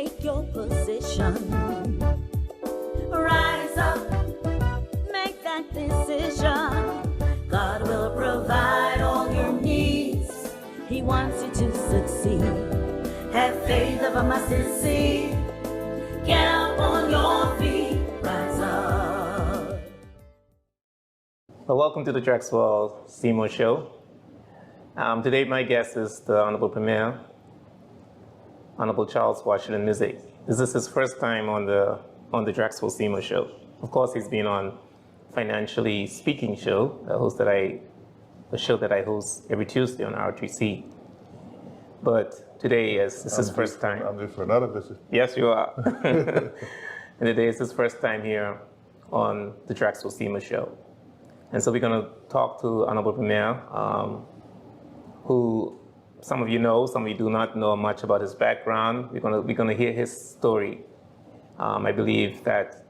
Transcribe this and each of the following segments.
take your position. Rise up, make that decision. God will provide all your needs. He wants you to succeed. Have faith of a mustard seed. Get up on your feet. Rise up. Well, welcome to the Turks Seymour Show. Today my guest is the Honorable Premier, Honorable Charles Washington Misick. This is his first time on the Drexel Seymour Show. Of course, he's been on Financially Speaking Show, a show that I host every Tuesday on R3C. But today is his first time. I'm due for another visit. Yes, you are. And today is his first time here on the Drexel Seymour Show. And so we're going to talk to Honorable Premier, who some of you know, some of you do not know much about his background. We're going to hear his story. I believe that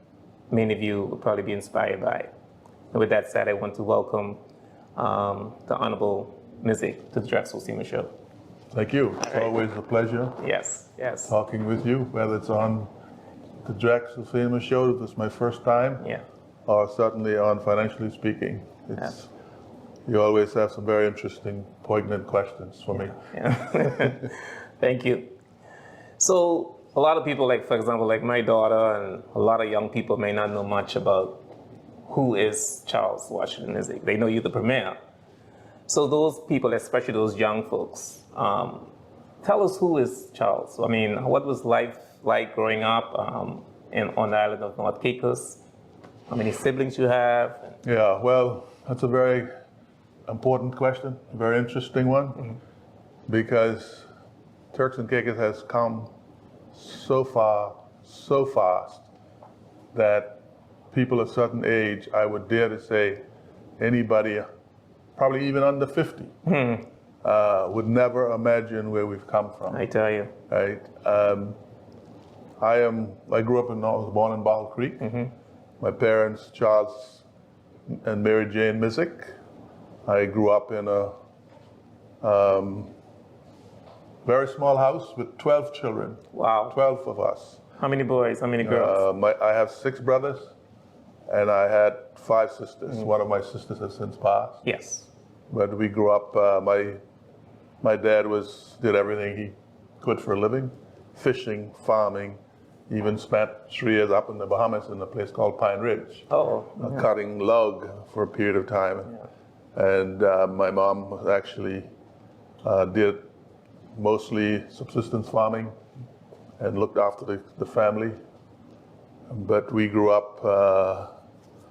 many of you will probably be inspired by it. And with that said, I want to welcome the Honorable Misick to the Drexel Seymour Show. Thank you. It's always a pleasure. Yes. Talking with you, whether it's on the Drexel Seymour Show, this is my first time, or certainly on Financially Speaking. You always have some very interesting, poignant questions for me. Yeah. Thank you. So a lot of people, like for example, like my daughter and a lot of young people may not know much about who is Charles Washington Misick. They know you're the Premier. So those people, especially those young folks, tell us who is Charles. I mean, what was life like growing up on the island of North Caicos? How many siblings you have? Yeah, well, that's a very important question, a very interesting one, because Turks and Caicos has come so far, so fast, that people a certain age, I would dare to say, anybody, probably even under 50, would never imagine where we've come from. I tell you. Right? I grew up I was born in Bottle Creek. My parents, Charles and Mary Jane Misick. I grew up in a very small house with 12 children. Wow. 12 of us. How many boys? How many girls? I have 6 brothers, and I had 5 sisters. One of my sisters has since passed. Yes. But we grew up, my dad did everything he could for a living, fishing, farming, even spent 3 years up in the Bahamas in a place called Pine Ridge, cutting log for a period of time. And my mom actually did mostly subsistence farming and looked after the family. But we grew up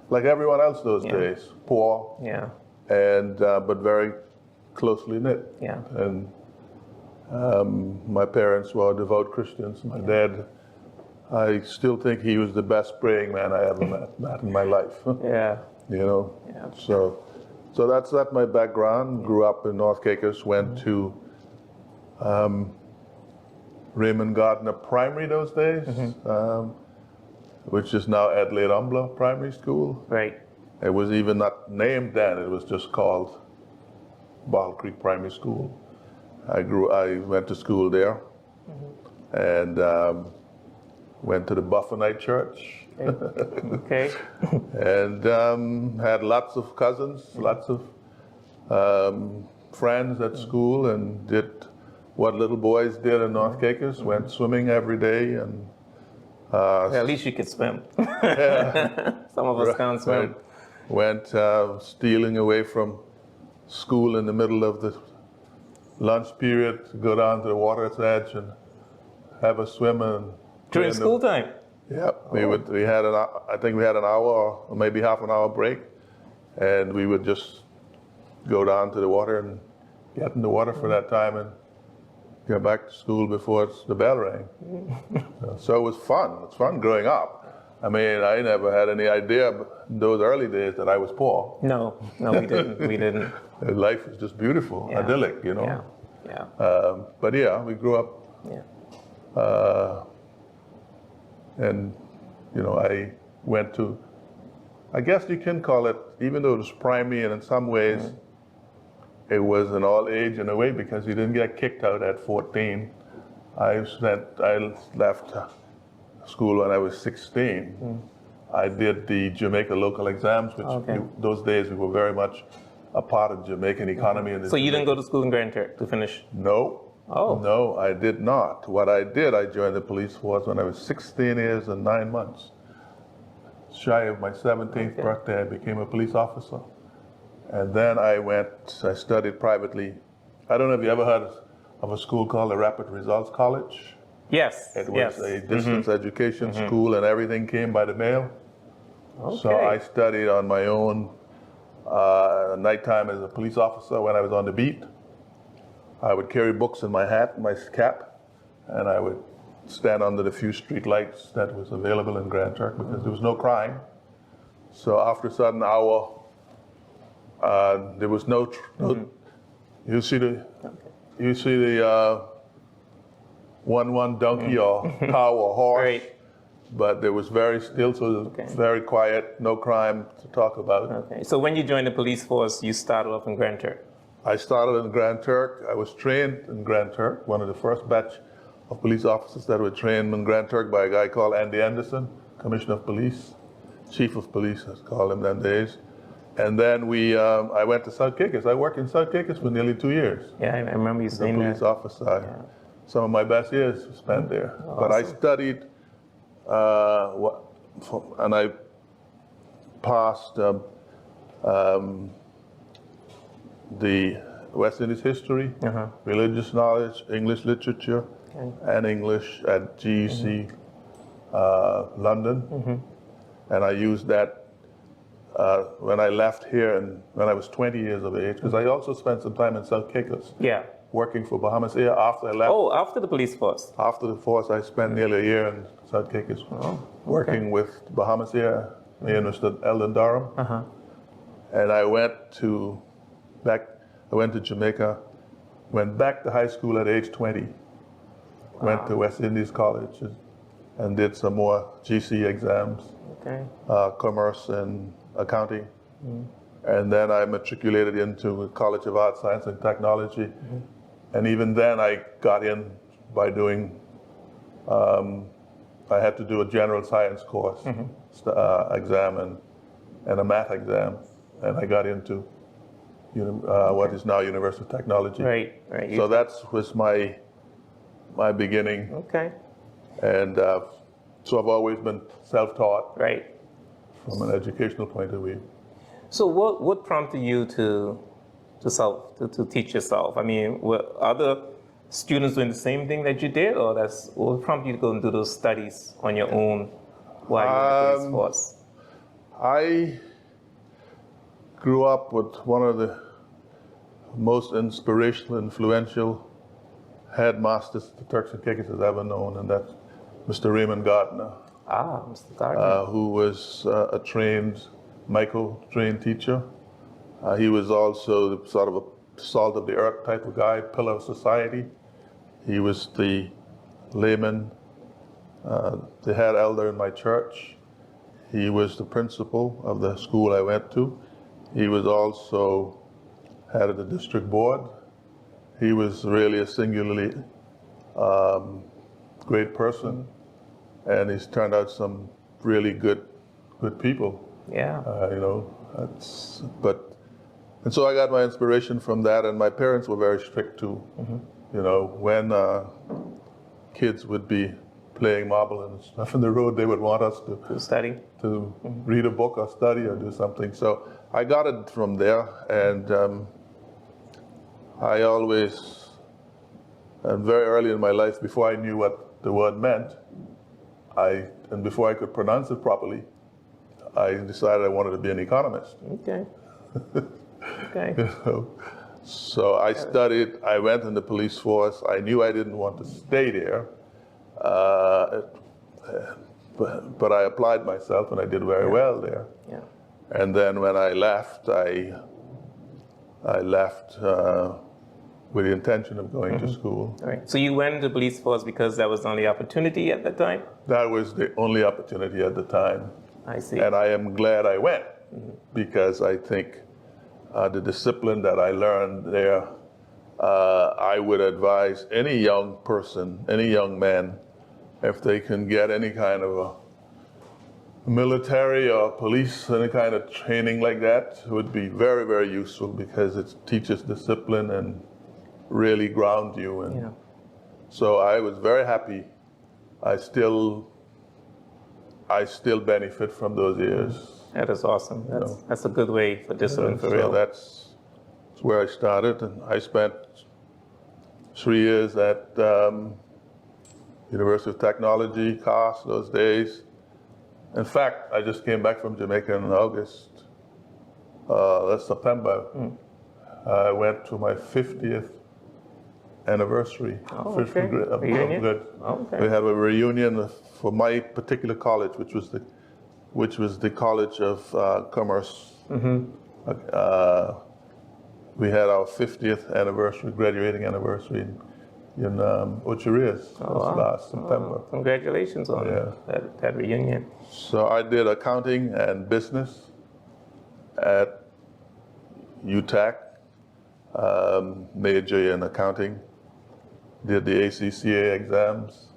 like everyone else those days, poor, and but very closely knit. And my parents were devout Christians. My dad, I still think he was the best praying man I ever met in my life. You know. So that's my background. Grew up in North Caicos. Went to Raymond Gardner Primary those days, which is now Adelaide Umbler Primary School. Right. It was even not named then. It was just called Bottle Creek Primary School. I went to school there, and went to the Buffer Night Church. Okay. And had lots of cousins, lots of friends at school, and did what little boys did in North Caicos. Went swimming every day, and at least you could swim. Some of us can't swim. Went stealing away from school in the middle of the lunch period to go down to the water's edge and have a swim. And during school time? Yeah, I think we had an hour or maybe half an hour break, and we would just go down to the water and get in the water for that time and get back to school before the bell rang. So it was fun. It's fun growing up. I mean, I never had any idea in those early days that I was poor. No, we didn't. Life was just beautiful, idyllic, you know. But we grew up. And, you know, I went to, I guess you can call it, even though it was primary, and in some ways it was an all age in a way, because you didn't get kicked out at 14 I left school when I was 16. I did the Jamaica local exams, which those days we were very much a part of Jamaican economy. So you didn't go to school in Grand Turk to finish? No. Oh. No, I did not. What I did, I joined the police force when I was 16 years and 9 months. Shy of my 17th birthday, I became a police officer. And then I studied privately. I don't know if you ever heard of a school called the Rapid Results College. Yes. It was a distance education school, and everything came by the mail. Okay. So I studied on my own nighttime as a police officer when I was on the beat. I would carry books in my hat, my cap, and I would stand under the few street lights that was available in Grand Turk because there was no crime. So after a certain hour, there was no. You see the 1-1 donkey or cow or horse, Right. but there was very still, so it was very quiet, no crime to talk about. Okay. So when you joined the police force, you started off in Grand Turk? I started in Grand Turk. I was trained in Grand Turk, one of the first batch of police officers that were trained in Grand Turk by a guy called Andy Anderson, Commissioner of Police, Chief of Police, as called him them days. And then I went to South Caicos. I worked in South Caicos for nearly 2 years. Yeah, I remember you As a saying police that. officer. Some of my best years were spent there. But I studied, and I passed the West Indies history, religious knowledge, English literature, and English at GEC London. And I used that when I left here and when I was 20 years of age, because I also spent some time in South Caicos. Yeah. Working for Bahamas Air after I left. Oh, after the police force? After the force, I spent nearly a year in South Caicos working with Bahamas Air, Mr. Eldon Durham. And I went to Jamaica, went back to high school at age 20, went to West Indies College and did some more GC exams, commerce and accounting. And then I matriculated into College of Art, Science and Technology. And even then I got in by doing, I had to do a general science course exam and a math exam. And I got into what is now University of Technology. Right. So that was my beginning. Okay. And so I've always been self-taught. Right. From an educational point of view. So what prompted you to teach yourself? I mean, were other students doing the same thing that you did, or what prompted you to go and do those studies on your own while you were in the police force? I grew up with one of the most inspirational, influential headmasters the Turks and Caicos has ever known, and that's Mr. Raymond Gardner. Mr. Gardner. Who was a trained teacher. He was also sort of a salt of the earth type of guy, pillar of society. He was the layman, the head elder in my church. He was the principal of the school I went to. He was also head of the district board. He was really a singularly great person, and he's turned out some really good people. Yeah. And so I got my inspiration from that, and my parents were very strict too. When kids would be playing marble and stuff in the road, they would want us to study, to read a book or study or do something. So I got it from there, and I always, and very early in my life, before I knew what the word meant, and before I could pronounce it properly, I decided I wanted to be an economist. Okay. So I studied, I went in the police force. I knew I didn't want to stay there, but I applied myself and I did very well there. Yeah. And then when I left, I left with the intention of going to school. All right. So you went into the police force because that was the only opportunity at that time? That was the only opportunity at the time. I see. And I am glad I went, because I think the discipline that I learned there I would advise any young person, any young man, if they can get any kind of a military or police, any kind of training like that, would be very, very useful because it teaches discipline and really ground you. And Yeah. so I was very happy. I still benefit from those years. That is awesome. That's a good way for discipline for So real. that's where I started, and I spent 3 years at University of Technology, CAS, those days. In fact, I just came back from Jamaica in August. That's September. I went to my 50th anniversary. Oh, 50th okay. Reunion? Good. Oh, okay. We had a reunion for my particular college, which was the College of Commerce. We had our 50th anniversary, graduating anniversary in Ocherias last September. Oh, congratulations on that reunion. So I did accounting and business at UTAC, major in accounting. Did the ACCA exams.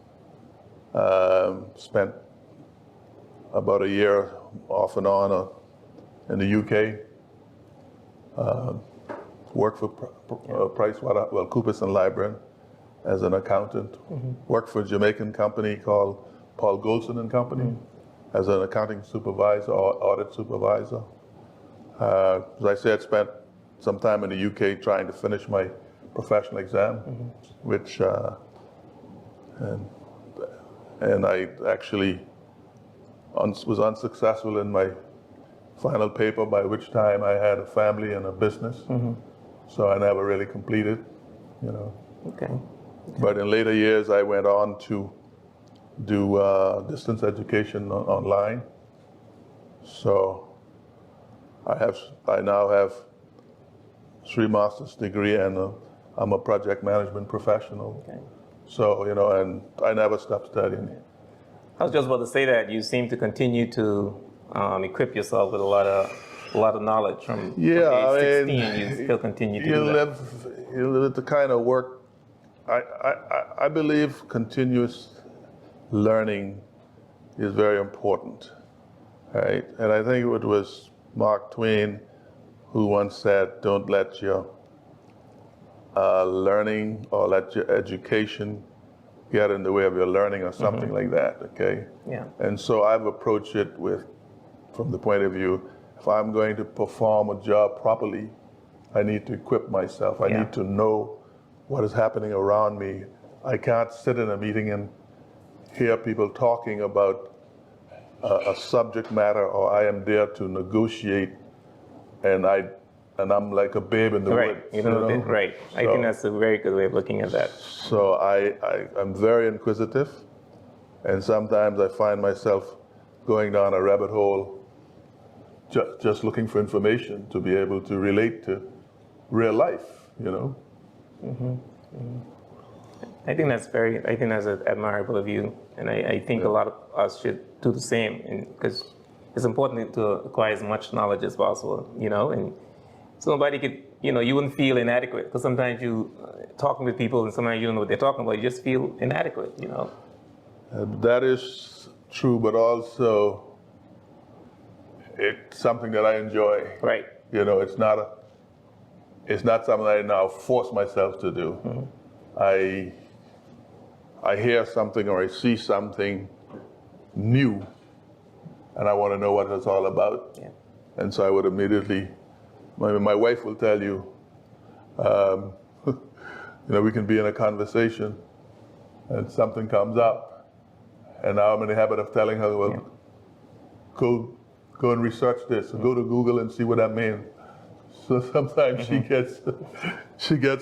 Spent about a year off and on in the UK. Worked for Coopers and Lybrand as an accountant. Worked for a Jamaican company called Paul Goldson and Company as an accounting supervisor or audit supervisor. As I said, spent some time in the UK trying to finish my professional exam, which and I actually was unsuccessful in my final paper, by which time I had a family and a business. So I never really completed, Okay. But in later years, I went on to do distance education online. So I now have 3 master's degree, and I'm a project management professional. Okay. So, and I never stopped studying. I was just about to say that you seem to continue to equip yourself with a lot of knowledge from age 16. You still continue to do that. You live the kind of work. I believe continuous learning is very important, right? And I think it was Mark Twain who once said, "Don't let your learning or let your education get in the way of your learning," or something like that. Okay. Yeah. And so I've approached it from the point of view, if I'm going to perform a job properly, I need to equip myself. I need to know what is happening around me. I can't sit in a meeting and hear people talking about a subject matter, or I am there to negotiate, and I'm like a babe in the woods. Right. I think that's a very good way of looking at that. So I'm very inquisitive, and sometimes I find myself going down a rabbit hole just looking for information to be able to relate to real life, I think that's admirable of you, and I think a lot of us should do the same, because it's important to acquire as much knowledge as possible, and so nobody could, you wouldn't feel inadequate, because sometimes you talking with people and sometimes you don't know what they're talking about, you just feel inadequate, That is true, but also it's something that I enjoy. Right. It's not something I now force myself to do. I hear something or I see something new, and I want to know what it's all about. Yeah. And so I would immediately, my wife will tell you, we can be in a conversation and something comes up, and now I'm in the habit of telling her, well, go and research this, or go to Google and see what that means. So sometimes she gets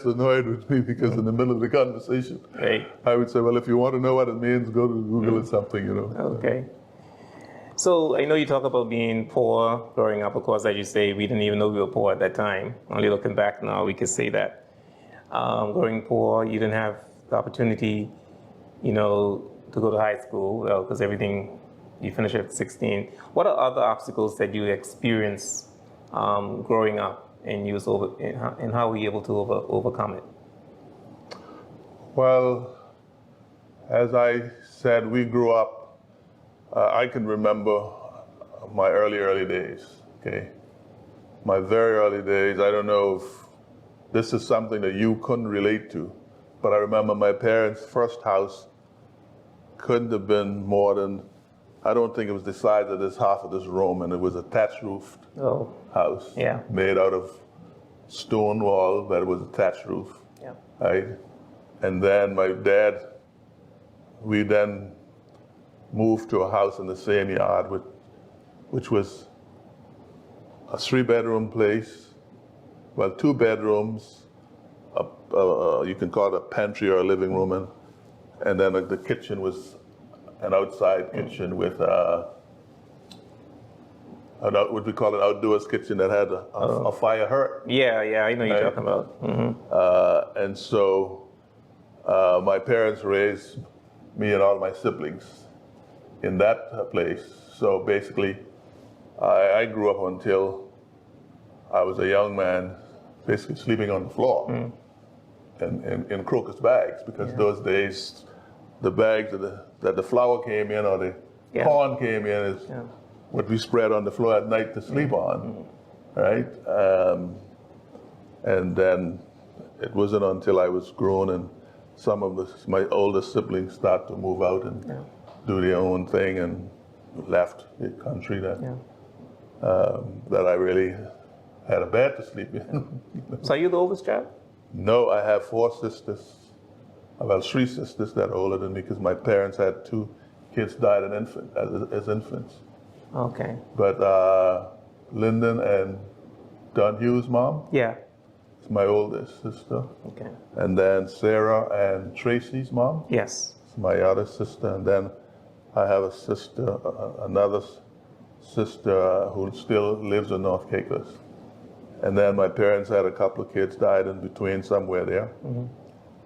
annoyed with me because in the middle of the conversation, I would say, well, if you want to know what it means, go to Google or something, Okay. So I know you talk about being poor growing up. Of course, as you say, we didn't even know we were poor at that time. Only looking back now, we can say that. Growing poor, you didn't have the opportunity, to go to high school, because everything, you finish at 16. What are other obstacles that you experienced growing up, and how were you able to overcome it? Well, as I said, we grew up, I can remember my early days, okay? My very early days, I don't know if this is something that you couldn't relate to, but I remember my parents' first house couldn't have been more than, I don't think it was the size of this half of this room, and it was a thatch roofed house, Yeah. made out of stone wall, but it was a thatch roof, Yeah. right? And then my dad, we then moved to a house in the same yard, which was a 3-bedroom place, well, 2 bedrooms, you can call it a pantry or a living room, and then the kitchen was an outside kitchen with what we call an outdoors kitchen that had a fire hut. Yeah, I know you're talking about. And so my parents raised me and all my siblings in that place. So basically, I grew up until I was a young man, basically sleeping on the floor in crocus bags, because those days, the bags that the flour came in or the corn came in is what we spread on the floor at night to sleep on, right? And then it wasn't until I was grown and some of my older siblings started to move out and do their own thing and left the country that I really had a bed to sleep in. So are you the oldest child? No, I have 4 sisters. Well, 3 sisters that are older than me, because my parents had 2 kids died as infants. Okay. But Lyndon and Don Hughes' mom is my oldest sister. Okay. And then Sarah and Tracy's mom Yes. is my other sister. And then I have a sister, another sister who still lives in North Caicos. And then my parents had a couple of kids died in between somewhere there.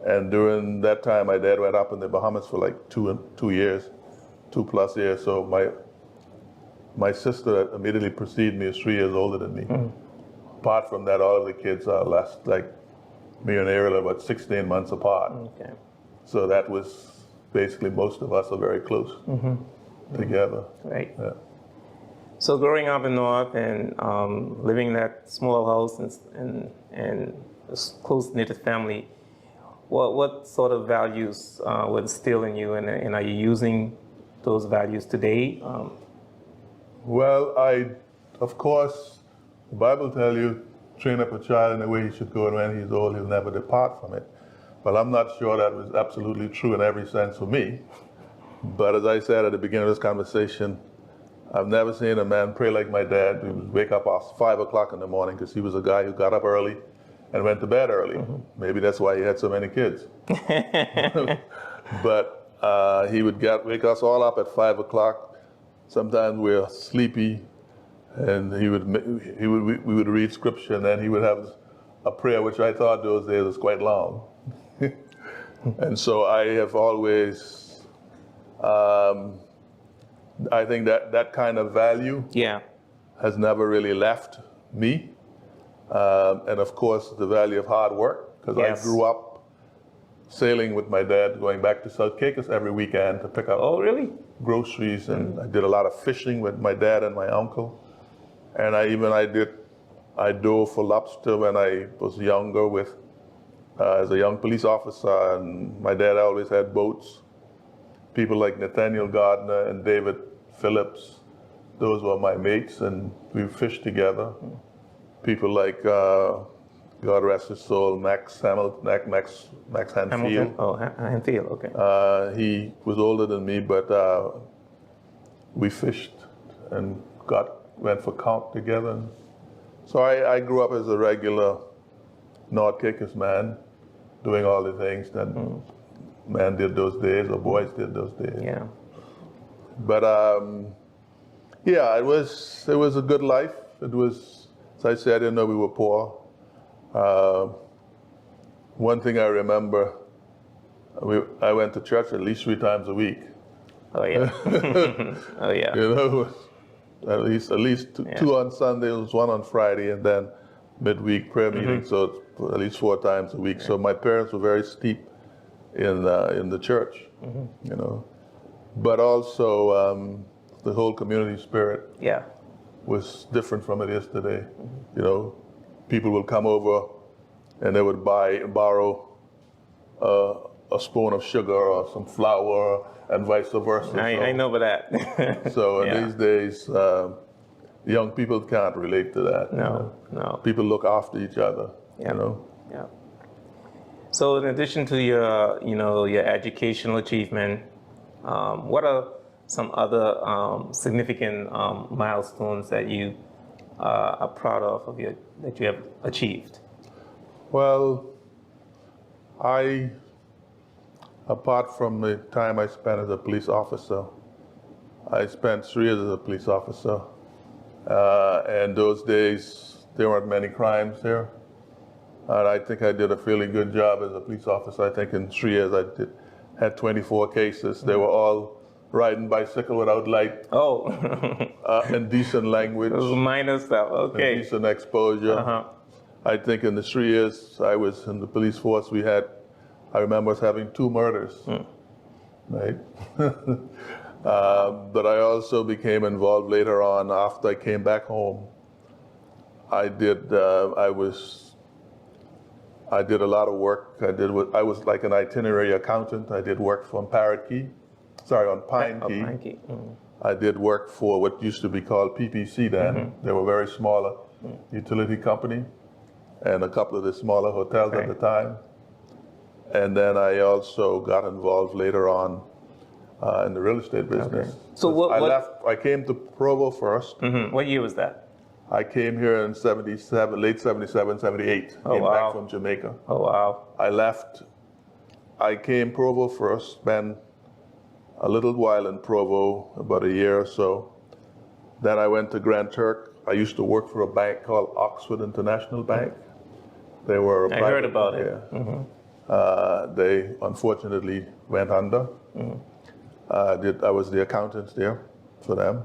And during that time, my dad went up in the Bahamas for like 2 years, 2+ years. So my sister that immediately preceded me is 3 years older than me. Apart from that, all of the kids are less, like me and Ariel are about 16 months apart. Okay. So that was basically, most of us are very close together. Right. Yeah. So growing up in North and living in that small house and a close-knit family, what sort of values were instilled in you, and are you using those values today? Well, of course, the Bible tells you, train up a child in the way he should go, and when he's old, he'll never depart from it. Well, I'm not sure that was absolutely true in every sense for me. But as I said at the beginning of this conversation, I've never seen a man pray like my dad. He would wake up at 5 o'clock in the morning, because he was a guy who got up early and went to bed early. Maybe that's why he had so many kids. But he would wake us all up at 5 o'clock. Sometimes we're sleepy, and we would read scripture, and then he would have a prayer, which I thought those days was quite long. And so I have always, I think that kind of value has never really left me. And of course, the value of hard work, because I grew up sailing with my dad, going back to South Caicos every weekend to pick up groceries, and I did a lot of fishing with my dad and my uncle. And I dove for lobster when I was younger as a young police officer, and my dad always had boats. People like Nathaniel Gardner and David Phillips, those were my mates, and we fished together. People like, God rest his soul, Max Hanfield. Oh, Hanfield, okay. He was older than me, but we fished and went for count together. And so I grew up as a regular North Caicos man, doing all the things that men did those days, or boys did those days. Yeah. But it was a good life. It was, as I said, I didn't know we were poor. One thing I remember, I went to church at least 3 times a week. Oh yeah. Oh yeah. You know, at least two on Sundays, 1 on Friday, and then midweek prayer meeting. So at least 4 times a week. So my parents were very steep in the church, you know. But also the whole community spirit Yeah. was different from it is today. You know, people will come over and they would borrow a spoon of sugar or some flour and vice versa. I know about that. So Yeah. these days, young people can't relate to that. No, no. People look after each other, Yeah. you know. Yeah. So in addition to your, your educational achievement, what are some other significant milestones that you are proud of that you have achieved? Well, apart from the time I spent as a police officer, I spent 3 years as a police officer. And those days, there weren't many crimes here. And I think I did a fairly good job as a police officer. I think in 3 years I had 24 cases. They were all riding bicycle without light. Oh, And decent language. those minor stuff. And Okay. decent exposure. Uh-huh. I think in the 3 years I was in the police force, I remember us having 2 murders, right? But I also became involved later on after I came back home. I did a lot of work. I was like an itinerary accountant. I did work on Pine Key. Pine Key. I did work for what used to be called PPC then. They were very smaller utility company and a couple of the smaller hotels at the time. And then I also got involved later on in the real estate business. Okay. So I came to Provo first. What year was that? I came here in 77, late 77, 78. Oh, came wow. back from Jamaica. Oh, wow. I left. I came Provo first, spent a little while in Provo, about a year or so. Then I went to Grand Turk. I used to work for a bank called Oxford International Bank. They were. I heard about it. Yeah. They unfortunately went under. I was the accountant there for them.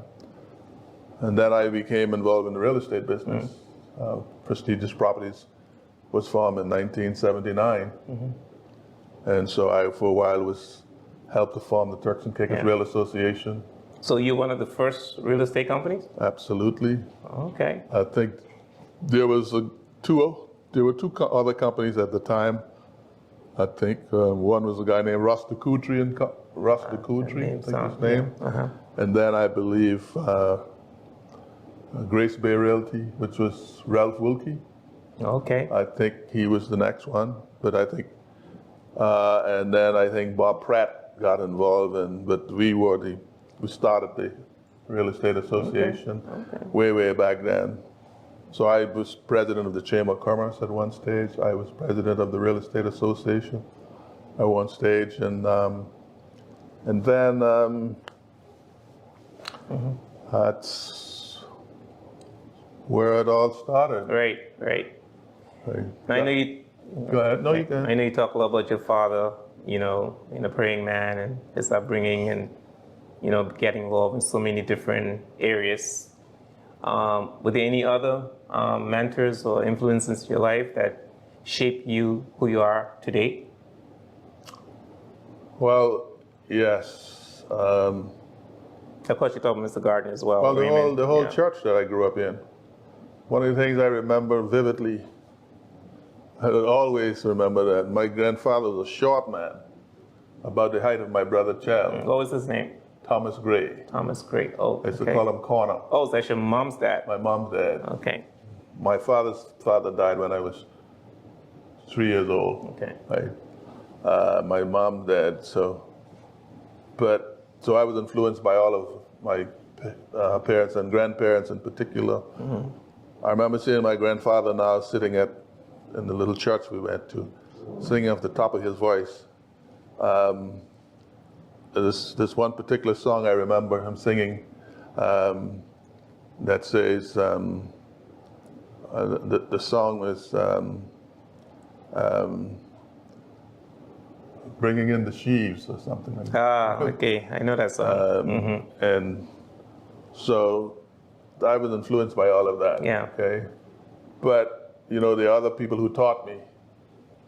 And then I became involved in the real estate business. Prestigious Properties was formed in 1979. And so I, for a while, helped to form the Turks and Caicos Real Association. So you're one of the first real estate companies? Absolutely. Okay. I think there were two other companies at the time. I think one was a guy named Russ DeCoutry, I think his name. And then I believe Grace Bay Realty, which was Ralph Wilkie. Okay. I think he was the next one, but I think, and then I think Bob Pratt got involved, but we started the Real Estate Association way back then. So I was president of the Chamber of Commerce at one stage. I was president of the Real Estate Association at one stage, and then that's where it all started. Right. I know you. Go ahead. No, you can. I know you talk a lot about your father, a praying man and his upbringing and, getting involved in so many different areas. Were there any other mentors or influences in your life that shaped you who you are today? Well, yes. Of course, you talk about Mr. Gardner as well. Well, the whole church that I grew up in. One of the things I remember vividly, I always remember that my grandfather was a short man, about the height of my brother Charles. What was his name? Thomas Gray. Thomas Gray. Oh, I used to call him Corner. Oh, so that's your mom's dad. My mom's dad. Okay. My father's father died when I was 3 years old. Okay. Right. My mom's dad. So I was influenced by all of my parents and grandparents in particular. I remember seeing my grandfather now sitting in the little church we went to, singing off the top of his voice. This one particular song I remember him singing that says, the song is Bringing in the Sheaves or something like that. Okay, I know that song. And so I was influenced by all of that. Yeah. Okay. But, the other people who taught me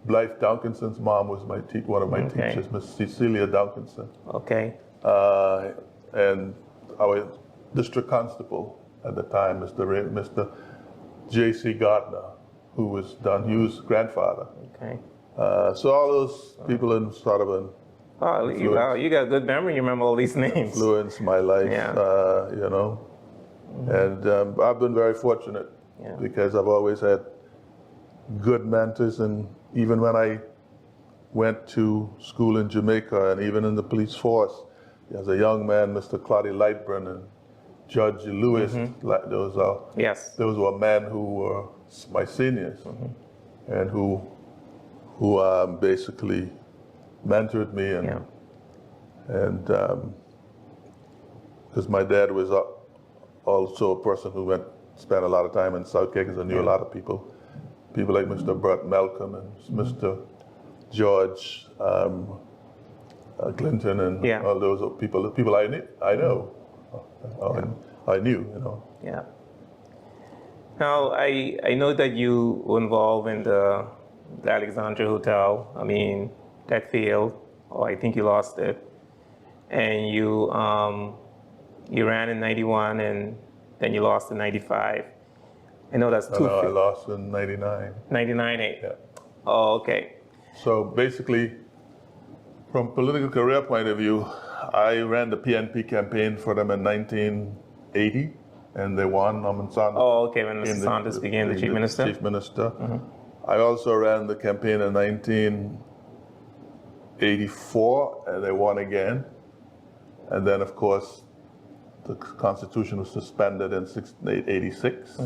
Blythe Duncanson's mom was one of my teachers, Miss Cecilia Duncanson. Okay. And our district constable at the time, Mr. J.C. Gardner, who was Don Hughes' grandfather. Okay. So all those people in sort of an Oh, wow, you got a good memory. You remember all these names. influenced my life, Yeah. you know. And I've been very fortunate because I've always had good mentors. And even when I went to school in Jamaica and even in the police force, as a young man, Mr. Claudia Lightburn and Judge Lewis, those were men who were my seniors and who basically mentored me and because my dad was also a person who spent a lot of time in South Caicos and knew a lot of people like Mr. Burt Malcolm and Mr. George Clinton and all those people I know. I knew, you know. Yeah. Now, I know that you were involved in the Alexandra Hotel. I mean, that failed, or I think you lost it. And you ran in 91, and then you lost in 95. I know that's two. No, I lost in 99. 99, Yeah. Oh, okay. So basically, from political career point of view, I ran the PNP campaign for them in 1980, and they won. Norman Saunders. Oh, okay. When Mr. Saunders became the chief minister. Chief minister. I also ran the campaign in 1984, and they won again. And then, of course, the Constitution was suspended in 86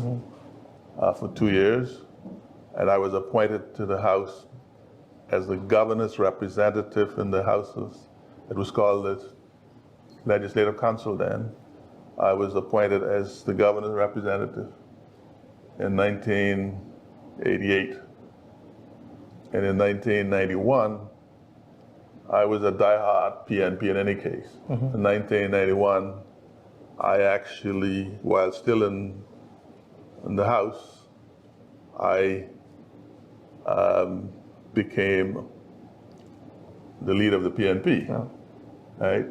for 2 years, and I was appointed to the House as the governor's representative in the Houses. It was called the Legislative Council then. I was appointed as the governor's representative in 1988. And in 1991, I was a diehard PNP in any case. In 1991, I actually, while still in the House, I became the leader of the PNP, right?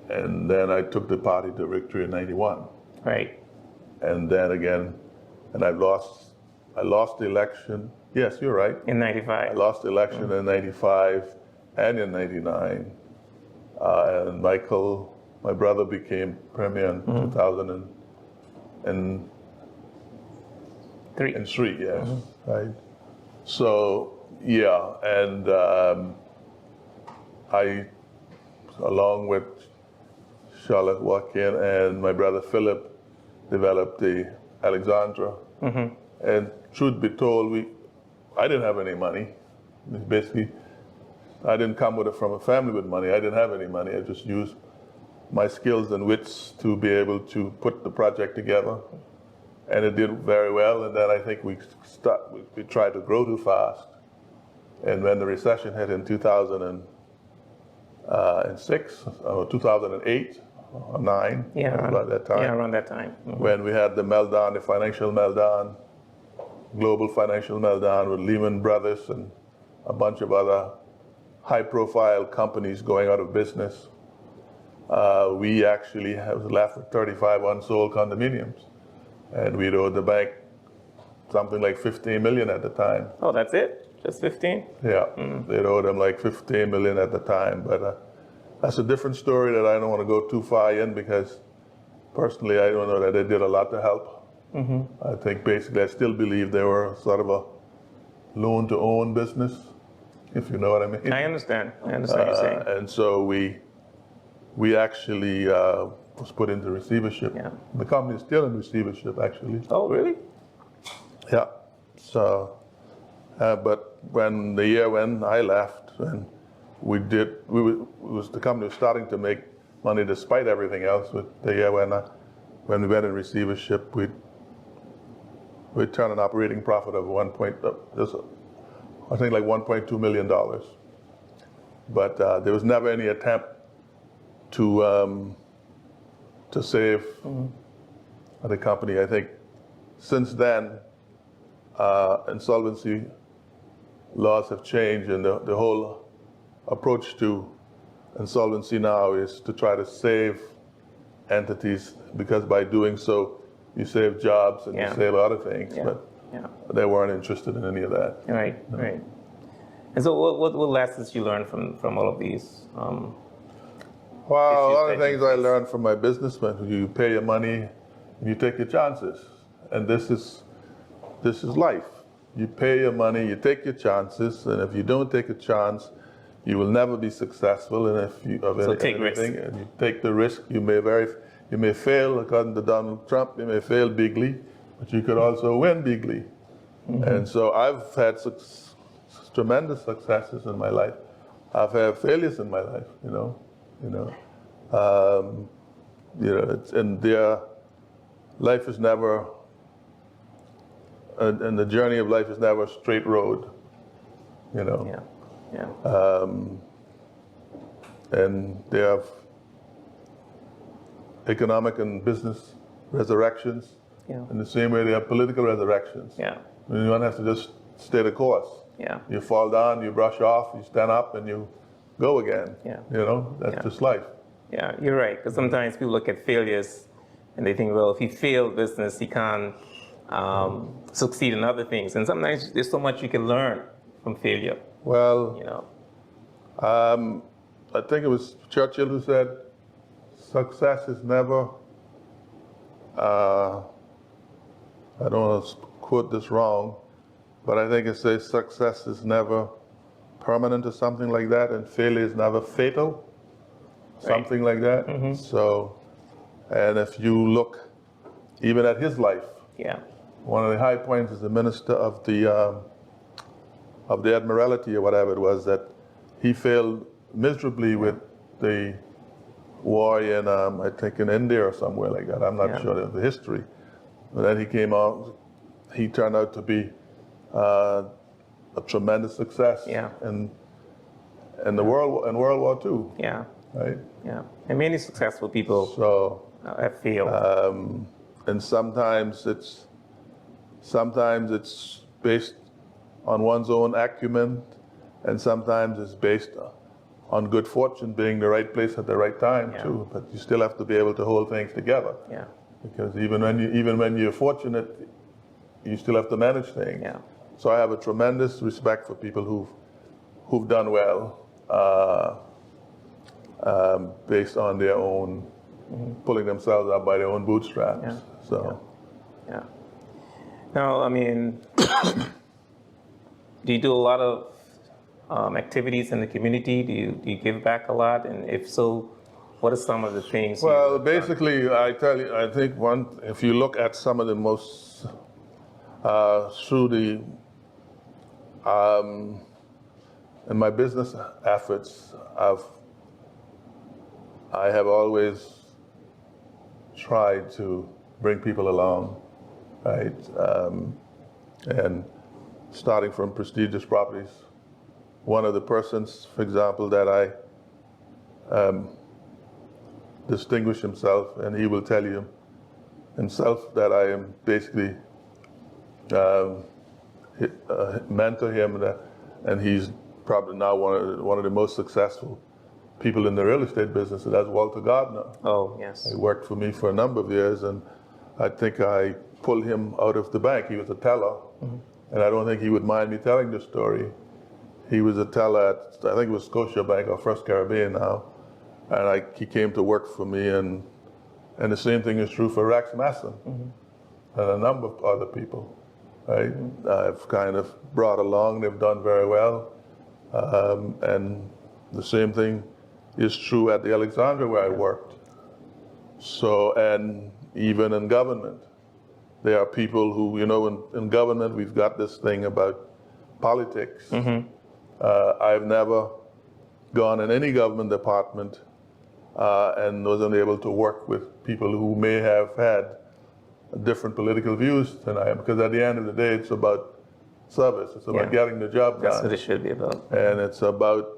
And then I took the party to victory in 91. Right. And then again, and I lost the election. Yes, you're right. In 95. I lost the election in 95 and in 99. And Michael, my brother, became premier in 2003, yes, right? So, yeah, and I, along with Charlotte Joaquin and my brother Philip, developed the Alexandra. And truth be told, I didn't have any money. Basically, I didn't come from a family with money. I didn't have any money. I just used my skills and wits to be able to put the project together. And it did very well. And then I think we tried to grow too fast. And when the recession hit in 2006 or 2008 or 9, about that time. Yeah, around that time. When we had the meltdown, the financial meltdown, global financial meltdown with Lehman Brothers and a bunch of other high-profile companies going out of business. We actually have left with 35 unsold condominiums, and we owed the bank something like 15 million at the time. Oh, that's it? Just 15? Yeah, they owed them like 15 million at the time, but that's a different story that I don't want to go too far in because personally I don't know that they did a lot to help. I think basically I still believe they were sort of a loan-to-own business, if you know what I mean. I understand what you're saying. And so we actually was put into receivership. Yeah. The company is still in receivership, actually. Oh, really? Yeah. So, but when the year when I left, and the company was starting to make money despite everything else. With the year when we went in receivership, we turned an operating profit of I think like $1.2 million. But there was never any attempt to save the company. I think since then, insolvency laws have changed, and the whole approach to insolvency now is to try to save entities, because by doing so, you save jobs and you save other things. Yeah. But Yeah. they weren't interested in any of that. Right. Right. And so, what lessons you learned from all of these? Well, a issues lot of that you things I face? learned from my businessmen. You pay your money, and you take your chances, and this is life. You pay your money, you take your chances, and if you don't take a chance, you will never be successful. And if you take anything, risk. and you take the risk, you may fail. According to Donald Trump, you may fail bigly, but you could also win bigly. And so I've had tremendous successes in my life. I've had failures in my life, life is never, and the journey of life is never a straight road, Yeah. Yeah. And they have economic and business resurrections Yeah. in the same way they have political resurrections. Yeah. And one has to just stay the course. Yeah. You fall down, you brush off, you stand up, and you go again. Yeah. That's just life. Yeah, you're right. Because sometimes people look at failures and they think, well, if he failed business, he can't succeed in other things. And sometimes there's so much you can learn from failure. Well, I think it was Churchill who said, success is never, I don't want to quote this wrong, but I think it says success is never permanent or something like that, and failure is never fatal, something like that. So, and if you look even at his life, one of the high points as the minister of the Admiralty or whatever it was, that he failed miserably with the war in, I think in India or somewhere like that. I'm not sure of the history. But then he came out, he turned out to be a tremendous success in World War II. Yeah. Right? Yeah. And many successful people have failed. And sometimes it's based on one's own acumen, and sometimes it's based on good fortune, being the right place at the right time too. But you still have to be able to hold things together. Yeah. Because even when you're fortunate, you still have to manage things. Yeah. So I have a tremendous respect for people who've done well, based on their own pulling themselves up by their own bootstraps. Yeah. So. Yeah. Now, I mean, do you do a lot of activities in the community? Do you give back a lot? And if so, what are some of the things? Well, basically, I tell you, I think if you look at some of the most, through the, in my business efforts, I have always tried to bring people along, right? And starting from prestigious properties. One of the persons, for example, that I distinguish himself, and he will tell you himself that I am basically mentor him, and he's probably now one of the most successful people in the real estate business, and that's Walter Gardner. Oh, yes. He worked for me for a number of years, and I think I pulled him out of the bank. He was a teller, and I don't think he would mind me telling the story. He was a teller at, I think it was Scotiabank or First Caribbean now, and he came to work for me, and the same thing is true for Rex Masson and a number of other people, right? I've kind of brought along, they've done very well, and the same thing is true at the Alexandra where I worked. So, and even in government, there are people who, in government, we've got this thing about politics. I've never gone in any government department and wasn't able to work with people who may have had different political views than I am, because at the end of the day, it's about service. It's about getting the job done. That's what it should be about. And it's about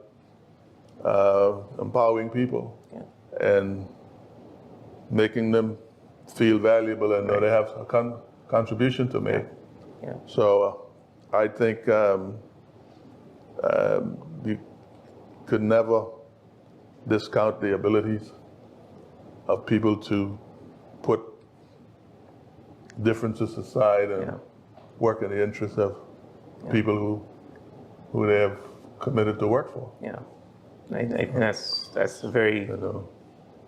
empowering people and making them feel valuable and know they have a contribution to make. Yeah. So I think you could never discount the abilities of people to put differences aside and work in the interest of people who they have committed to work for. Yeah, I think that's a very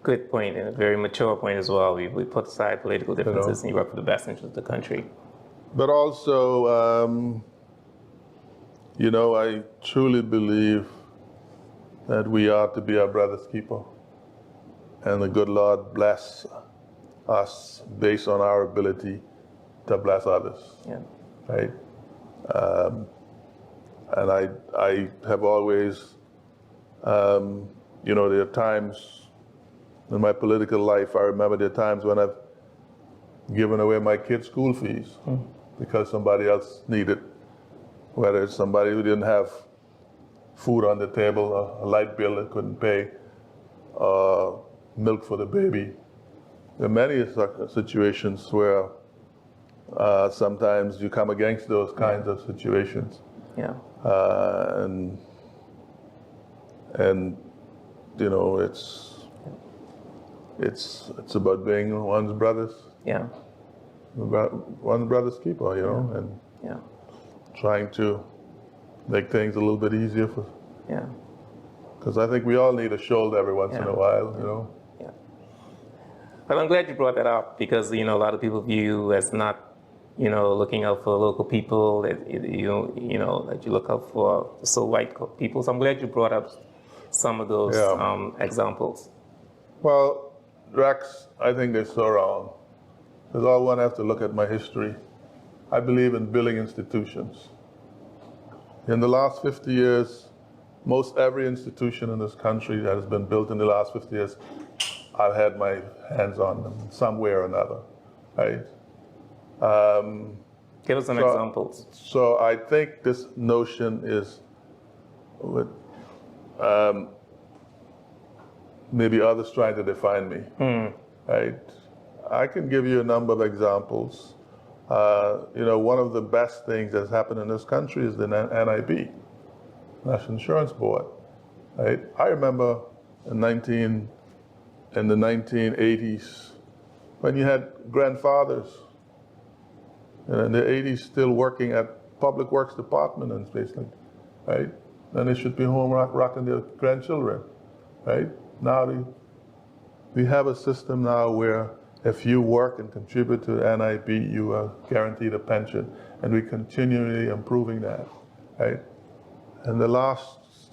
good point and a very mature point as well. We put aside political differences and you work for the best interest of the country. But also, I truly believe that we are to be our brother's keeper. And the good Lord bless us based on our ability to bless others. Yeah. Right? And I have always, there are times in my political life, I remember there are times when I've given away my kids' school fees because somebody else needed, whether it's somebody who didn't have food on the table, a light bill that couldn't pay, milk for the baby. There are many situations where sometimes you come against those kinds of situations. Yeah. And it's about being one's brother's. Yeah. One's brother's keeper, and trying to make things a little bit easier for. Yeah. Because I think we all need a shoulder every once in a while, Yeah. But I'm glad you brought that up because a lot of people view you as not, looking out for local people. That that you look out for so white people. So I'm glad you brought up some of those examples. Well, Rex, I think they're so wrong. Because all one has to look at my history. I believe in building institutions. In the last 50 years, most every institution in this country that has been built in the last 50 years, I've had my hands on them some way or another, right? Give us some examples. So I think this notion is with maybe others trying to define me, right? I can give you a number of examples. One of the best things that's happened in this country is the NIB, National Insurance Board, right? I remember in the 1980s when you had grandfathers in the 80s still working at Public Works Department and space like, right? Then they should be home rocking their grandchildren, right? Now we have a system now where if you work and contribute to the NIB, you are guaranteed a pension, and we're continually improving that, right? And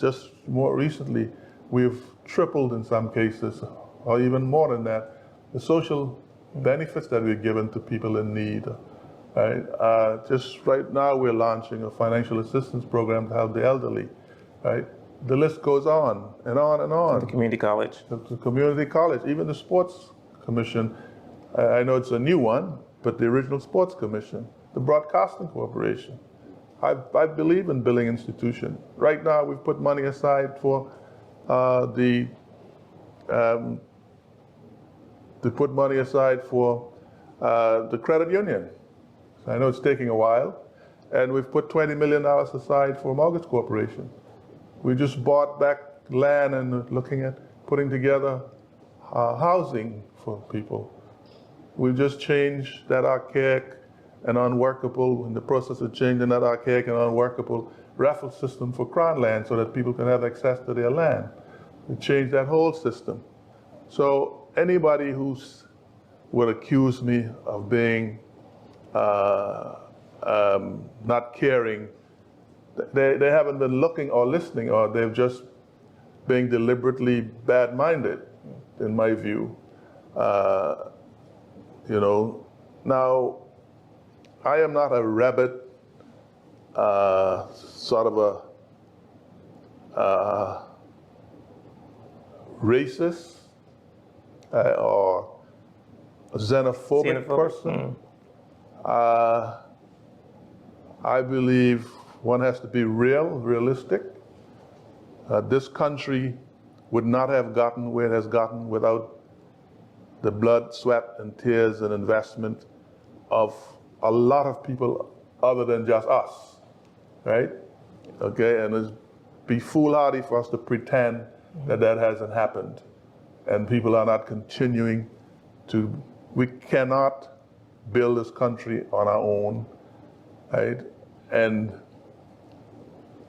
just more recently, we've tripled in some cases, or even more than that, the social benefits that we're given to people in need, right? Just right now, we're launching a financial assistance program to help the elderly, right? The list goes on and on and on. The community college. The community college, even the sports commission. I know it's a new one, but the original sports commission, the broadcasting corporation. I believe in building institutions. Right now, we've put money aside for the credit union. I know it's taking a while, and we've put $20 million aside for mortgage corporation. We just bought back land and looking at putting together housing for people. We just changed that archaic and unworkable, in the process of changing that archaic and unworkable raffle system for Crown land so that people can have access to their land. We changed that whole system. So anybody who would accuse me of being not caring, they haven't been looking or listening, or they've just been deliberately bad-minded, in my view. Now, I am not a rabid sort of a racist or a xenophobic person. I believe one has to be realistic. This country would not have gotten where it has gotten without the blood, sweat, and tears and investment of a lot of people other than just us, right? Okay, and be foolhardy for us to pretend that that hasn't happened. And people are not continuing to, we cannot build this country on our own, right? And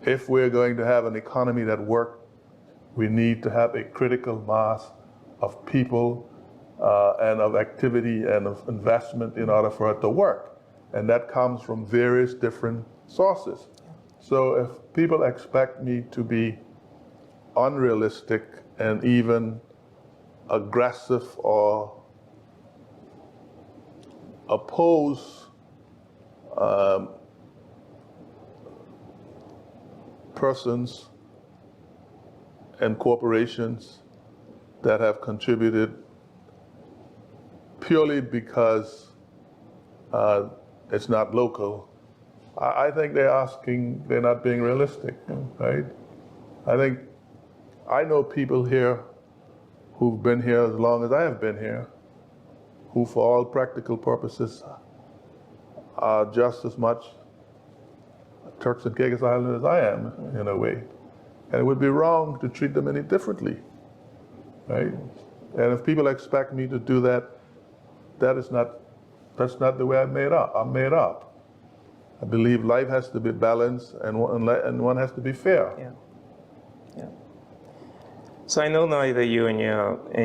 if we're going to have an economy that works, we need to have a critical mass of people and of activity and of investment in order for it to work. And that comes from various different sources. So if people expect me to be unrealistic and even aggressive or oppose persons and corporations that have contributed purely because it's not local, I think they're not being realistic, right? I know people here who've been here as long as I have been here, who for all practical purposes are just as much Turks and Caicos Islands as I am, in a way. And it would be wrong to treat them any differently, right? And if people expect me to do that, that's not the way I'm made up. I believe life has to be balanced and one has to be fair. Yeah. Yeah. So I know now that you're in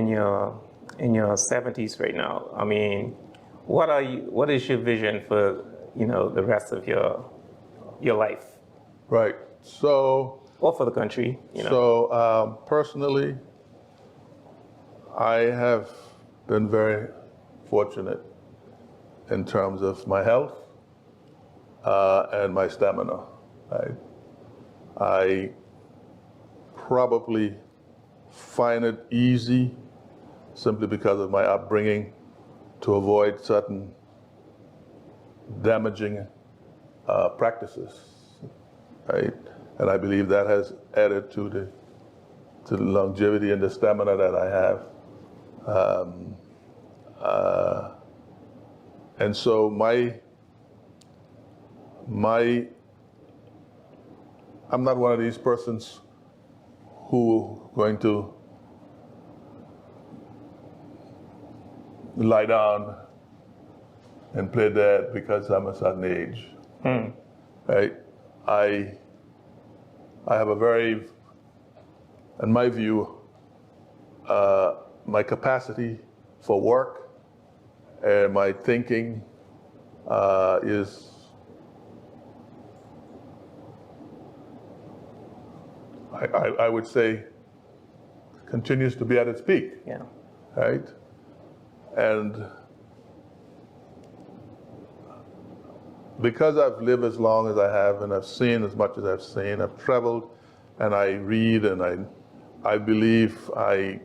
your 70s right now. I mean, what is your vision for, the rest of your life? Right. So, or for the country, So personally, I have been very fortunate in terms of my health and my stamina. I probably find it easy, simply because of my upbringing, to avoid certain damaging practices, right? And I believe that has added to the longevity and the stamina that I have. And so I'm not one of these persons who going to lie down and play dead because I'm a certain age, right? I have a very, in my view, my capacity for work and my thinking is, I would say, continues to be at its peak. Yeah. Right? And because I've lived as long as I have and I've seen as much as I've seen, I've traveled and I read and I believe I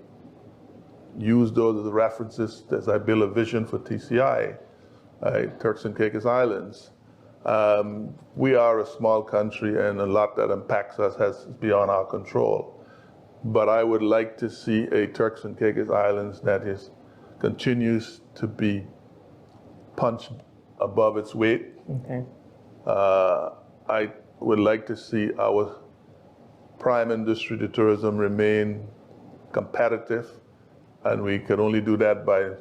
use those as references as I build a vision for TCI, Turks and Caicos Islands. We are a small country and a lot that impacts us is beyond our control. But I would like to see a Turks and Caicos Islands that continues to be punched above its weight. Okay. I would like to see our prime industry, the tourism, remain competitive, and we can only do that by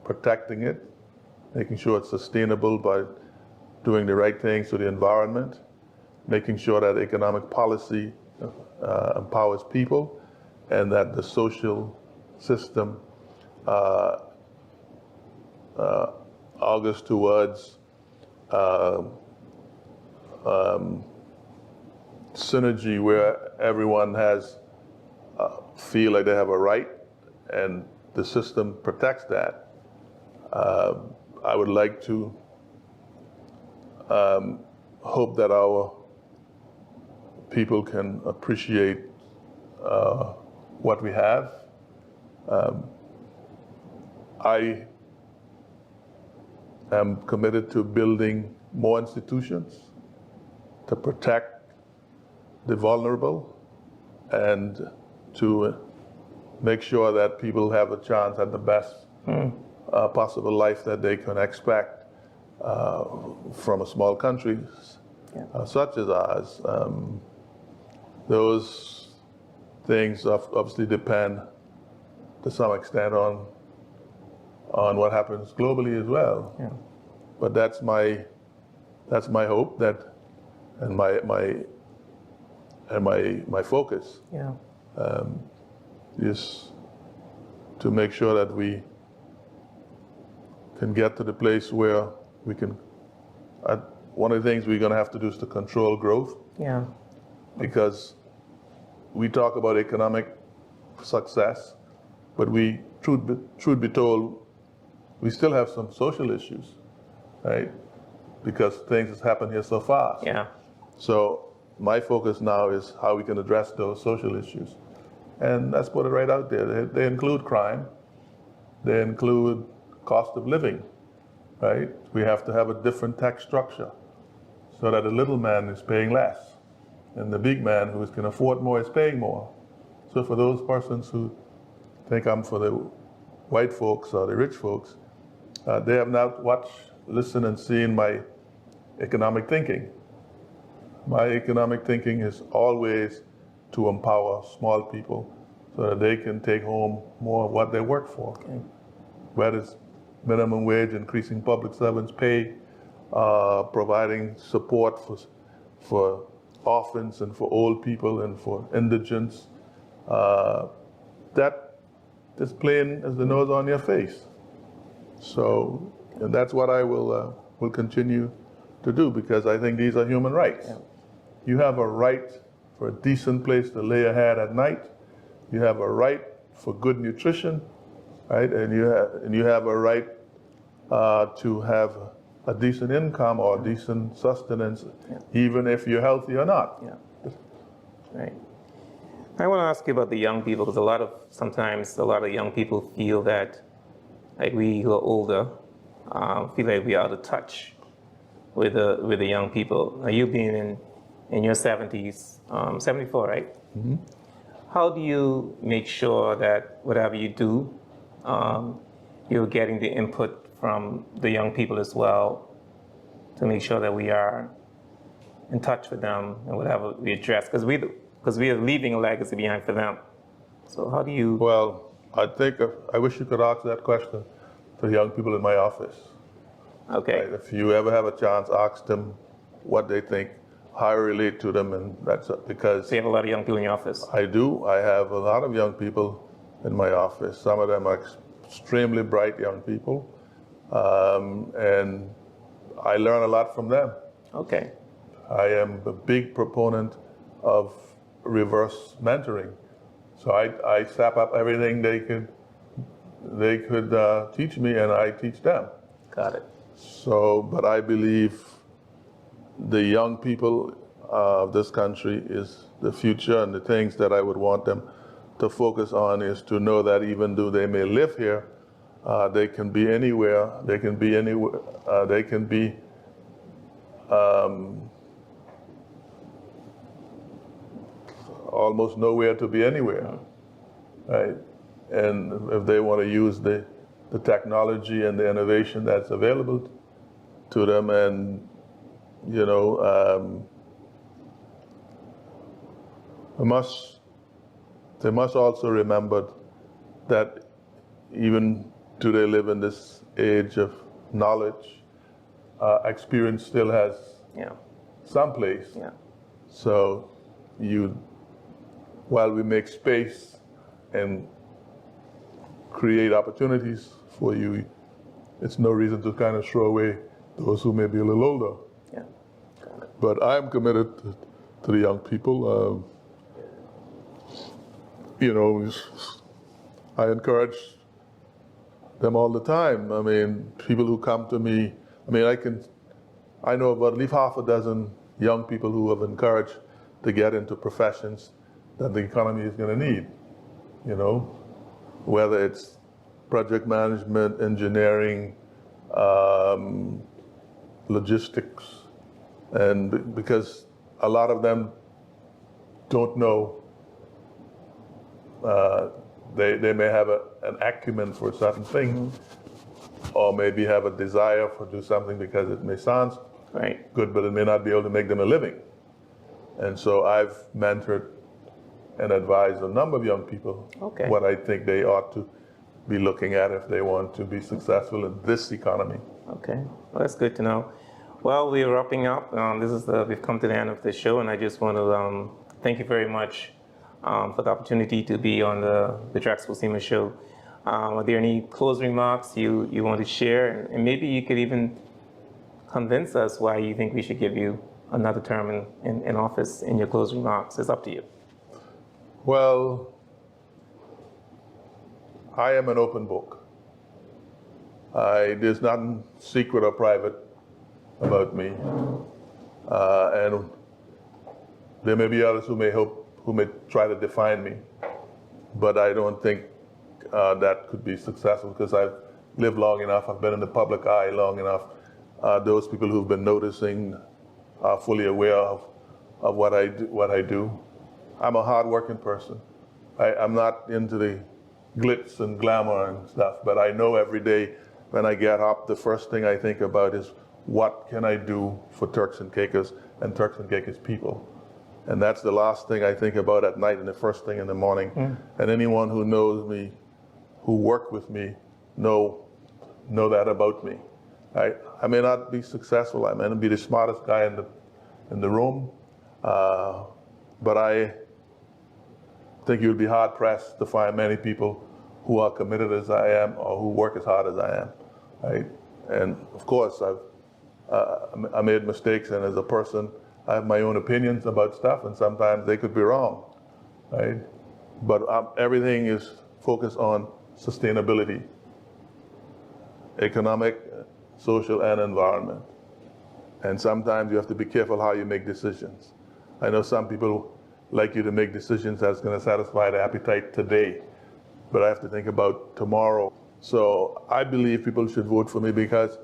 protecting it, making sure it's sustainable by doing the right things to the environment, making sure that economic policy empowers people, and that the social system augurs towards synergy where everyone feel like they have a right and the system protects that. I would like to hope that our people can appreciate what we have. I am committed to building more institutions to protect the vulnerable and to make sure that people have a chance at the best possible life that they can expect from a small country such as ours. those things obviously depend to some extent on what happens globally as well. Yeah. But that's my hope that, and my focus Yeah. is to make sure that we can get to the place where we can. One of the things we're going to have to do is to control growth, Yeah. because we talk about economic success, but truth be told, we still have some social issues, right? Because things have happened here so fast. Yeah. So my focus now is how we can address those social issues. And let's put it right out there. They include crime. They include cost of living, right? We have to have a different tax structure so that the little man is paying less and the big man who can afford more is paying more. So for those persons who think I'm for the white folks or the rich folks, they have not watched, listened, and seen my economic thinking. My economic thinking is always to empower small people so that they can take home more of what they work for. Okay. Whether it's minimum wage, increasing public servants' pay, providing support for orphans and for old people and for indigents, that is plain as the nose on your face. So, and that's what I will continue to do, because I think these are human rights. Yeah. You have a right for a decent place to lay your head at night. You have a right for good nutrition, right? And you have a right to have a decent income or decent sustenance, even if you're healthy or not. Yeah. Right. I want to ask you about the young people, because sometimes a lot of young people feel that, like we who are older, feel like we are out of touch with the young people. Now, you being in your 70s, 74, right? Mm-hmm. How do you make sure that whatever you do, you're getting the input from the young people as well, to make sure that we are in touch with them and whatever we address, because we are leaving a legacy behind for them. So how do you? Well, I wish you could ask that question to young people in my office. Okay. Right? If you ever have a chance, ask them what they think, how I relate to them, and that's because. So you have a lot of young people in your office. I do. I have a lot of young people in my office. Some of them are extremely bright young people, and I learn a lot from them. Okay. I am a big proponent of reverse mentoring. So I sap up everything they could teach me, and I teach them. Got it. So, but I believe the young people of this country is the future, and the things that I would want them to focus on is to know that even though they may live here, they can be anywhere. They can be anywhere. They can be almost nowhere to be anywhere, right? And if they want to use the technology and the innovation that's available to them, and they must also remember that even do they live in this age of knowledge, experience still has some place. Yeah. So while we make space and create opportunities for you, it's no reason to kind of throw away those who may be a little older. Yeah. Got it. But I'm committed to the young people. I encourage them all the time. I mean, people who come to me, I know about at least half a dozen young people who have encouraged to get into professions that the economy is going to need, whether it's project management, engineering, logistics, and because a lot of them don't know, they may have an acumen for a certain thing, or maybe have a desire for do something because it may sound Right. good, but it may not be able to make them a living. And so I've mentored and advised a number of young people Okay. what I think they ought to be looking at if they want to be successful in this economy. Okay, well, that's good to know. Well, we're wrapping up. We've come to the end of the show, and I just want to thank you very much for the opportunity to be on the Drexel Seaman Show. Are there any closing remarks you want to share? And maybe you could even convince us why you think we should give you another term in office in your closing remarks. It's up to you. Well, I am an open book. There's nothing secret or private about me. And there may be others who may try to define me, but I don't think that could be successful because I've lived long enough, I've been in the public eye long enough. Those people who've been noticing are fully aware of what I do. I'm a hard-working person. I'm not into the glitz and glamour and stuff, but I know every day when I get up, the first thing I think about is what can I do for Turks and Caicos and Turks and Caicos people. And that's the last thing I think about at night and the first thing in the morning. And anyone who knows me, who work with me, know that about me. I may not be successful, I may not be the smartest guy in the room, but I think you'd be hard pressed to find many people who are committed as I am or who work as hard as I am. Right? And of course, I made mistakes, and as a person, I have my own opinions about stuff, and sometimes they could be wrong. Right? But everything is focused on sustainability, economic, social, and environment. And sometimes you have to be careful how you make decisions. I know some people like you to make decisions that's going to satisfy their appetite today, but I have to think about tomorrow. So I believe people should vote for me because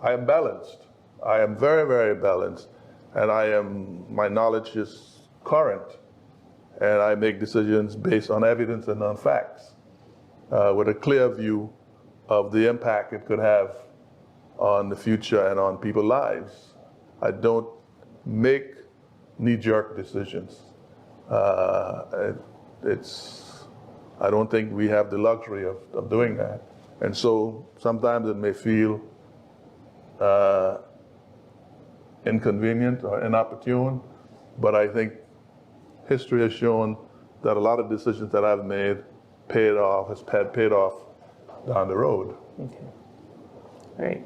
I am balanced. I am very, very balanced, and my knowledge is current, and I make decisions based on evidence and on facts, with a clear view of the impact it could have on the future and on people's lives. I don't make knee-jerk decisions. I don't think we have the luxury of doing that. And so sometimes it may feel inconvenient or inopportune, but I think history has shown that a lot of decisions that I've made paid off down the road. Okay. Great.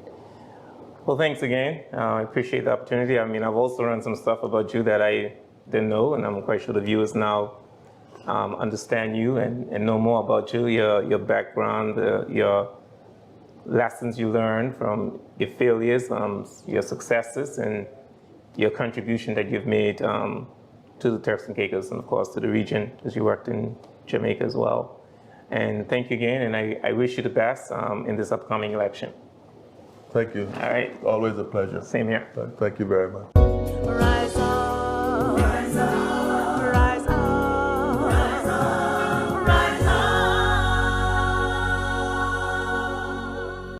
Well, thanks again. I appreciate the opportunity. I mean, I've also learned some stuff about you that I didn't know, and I'm quite sure the viewers now understand you and know more about you, your background, your lessons you learned from your failures, your successes, and your contribution that you've made to the Turks and Caicos, and of course to the region, as you worked in Jamaica as well. And thank you again, and I wish you the best in this upcoming election. Thank you. All right. Always a pleasure. Same here. Thank you very much.